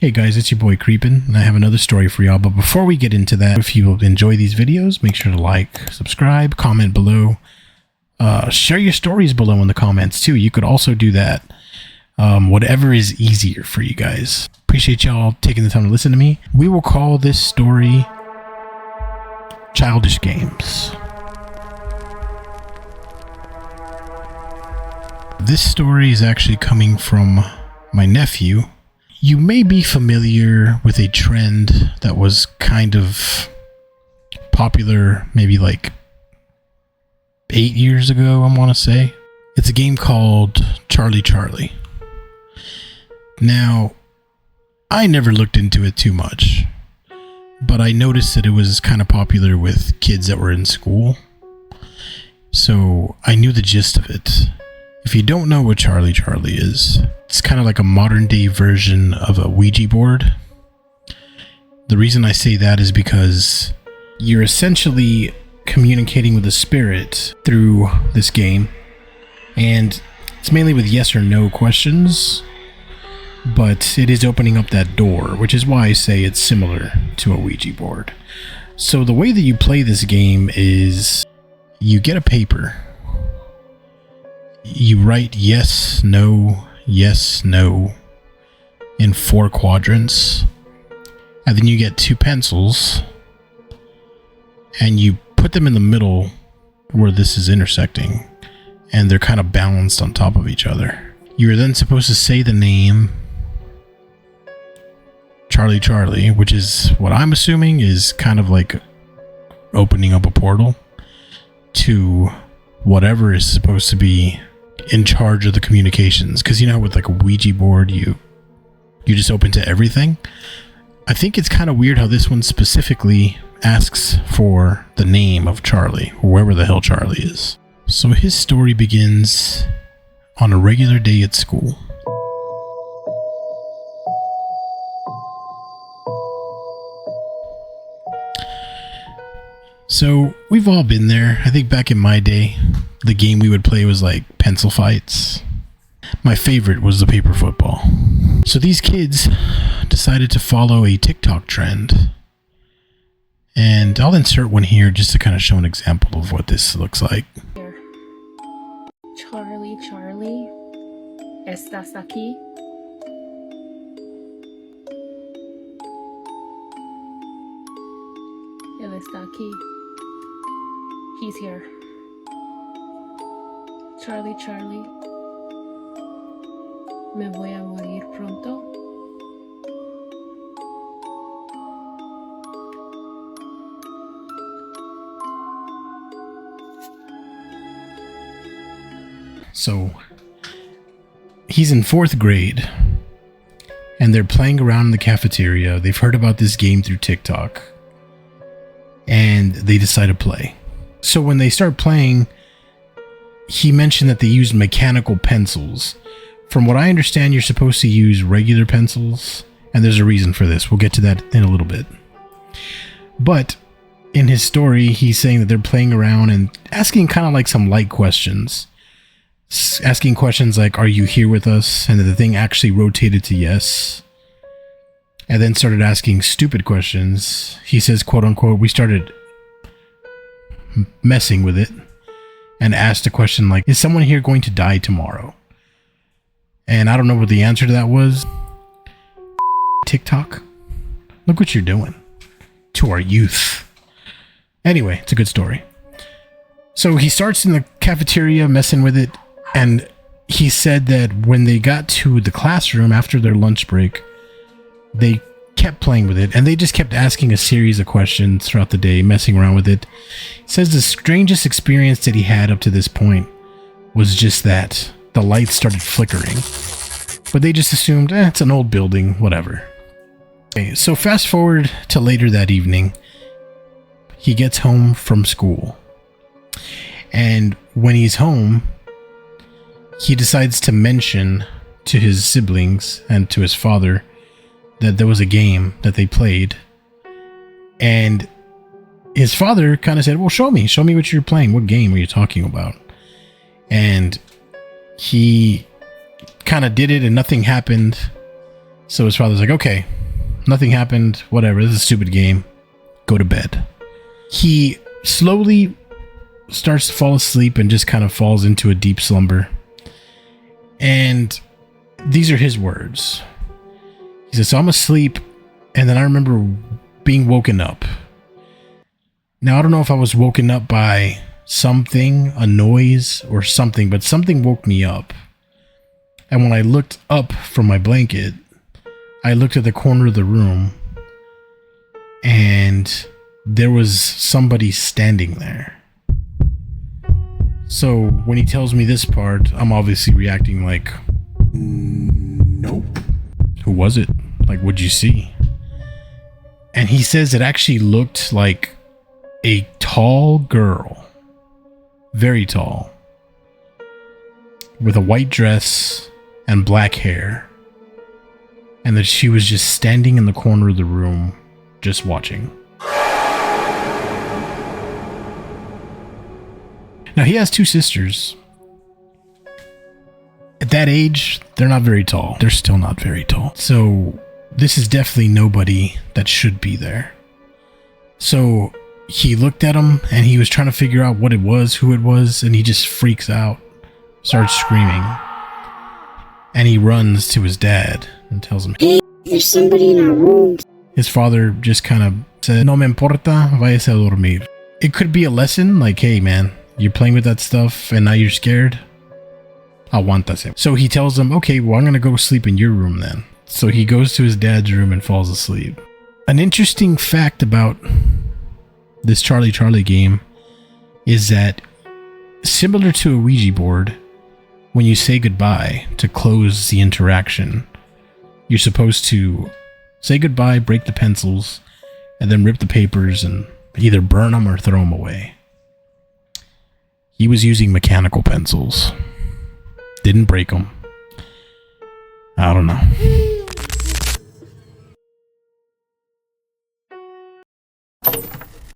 Hey guys, it's your boy Creepin', and I have another story for y'all. But before we get into that, if you enjoy these videos, make sure to like, subscribe, comment below. Share your stories below in the comments too. You could also do that. Whatever is easier for you guys. Appreciate y'all taking the time to listen to me. We will call this story Childish Games. This story is actually coming from my nephew. You may be familiar with a trend that was kind of popular maybe like 8 years ago, I want to say. It's a game called Charlie. Now, I never looked into it too much, but I noticed that it was kind of popular with kids that were in school. So I knew the gist of it. If you don't know what Charlie is, it's kind of like a modern day version of a Ouija board. The reason I say that is because you're essentially communicating with a spirit through this game, and it's mainly with yes or no questions, but it is opening up that door, which is why I say it's similar to a Ouija board. So the way that you play this game is you get a paper. You write yes, no in 4 quadrants, and then you get 2 pencils and you put them in the middle where this is intersecting, and they're kind of balanced on top of each other. You're then supposed to say the name Charlie, which is what I'm assuming is kind of like opening up a portal to whatever is supposed to be in charge of the communications. Because you know, with like a Ouija board, you just open to everything. I think it's kind of weird how this one specifically asks for the name of Charlie, or wherever the hell Charlie is. So his story begins on a regular day at school. So we've all been there. I think back in my day, the game we would play was like pencil fights. My favorite was the paper football. So these kids decided to follow a TikTok trend. And I'll insert one here just to kind of show an example of what this looks like. Charlie, ¿estás aquí? Él está aquí. He's here. Charlie, me voy a morir pronto. So he's in 4th grade and they're playing around in the cafeteria. They've heard about this game through TikTok and they decide to play. So when they start playing, he mentioned that they used mechanical pencils. From what I understand, you're supposed to use regular pencils, and there's a reason for this. We'll get to that in a little bit. But in his story, he's saying that they're playing around and asking kind of like some light questions. Asking questions like, are you here with us? And the thing actually rotated to yes. And then started asking stupid questions. He says, quote unquote, we started messing with it and asked a question like, is someone here going to die tomorrow? And I don't know what the answer to that was. TikTok, look what you're doing to our youth. Anyway, it's a good story. So he starts in the cafeteria messing with it, and he said that when they got to the classroom after their lunch break, they kept playing with it, and they just kept asking a series of questions throughout the day, messing around with it. He says the strangest experience that he had up to this point was just that the lights started flickering, but they just assumed, it's an old building, whatever. Okay, so fast forward to later that evening, he gets home from school, and when he's home, he decides to mention to his siblings and to his father that there was a game that they played, and his father kind of said, well, show me what you're playing. What game are you talking about? And he kind of did it and nothing happened. So his father's like, okay, nothing happened, whatever, this is a stupid game, go to bed. He slowly starts to fall asleep and just kind of falls into a deep slumber. And these are his words. He says, so I'm asleep, and then I remember being woken up. Now, I don't know if I was woken up by something, a noise or something, but something woke me up. And when I looked up from my blanket, I looked at the corner of the room, and there was somebody standing there. So when he tells me this part, I'm obviously reacting like, nope. Who was it? Like, what'd you see? And he says it actually looked like a tall girl, very tall, with a white dress and black hair, and that she was just standing in the corner of the room, just watching. Now, he has two sisters. At that age, they're not very tall. They're still not very tall. So this is definitely nobody that should be there. So he looked at him and he was trying to figure out what it was, who it was, and he just freaks out, starts screaming. And he runs to his dad and tells him, hey, there's somebody in our room. His father just kind of said, no me importa, váyase a dormir. It could be a lesson, like, hey man, you're playing with that stuff and now you're scared. Aguántase. So he tells him, okay, well, I'm going to go sleep in your room then. So he goes to his dad's room and falls asleep. An interesting fact about this Charlie game is that, similar to a Ouija board, when you say goodbye to close the interaction, you're supposed to say goodbye, break the pencils, and then rip the papers and either burn them or throw them away. He was using mechanical pencils. Didn't break them. I don't know.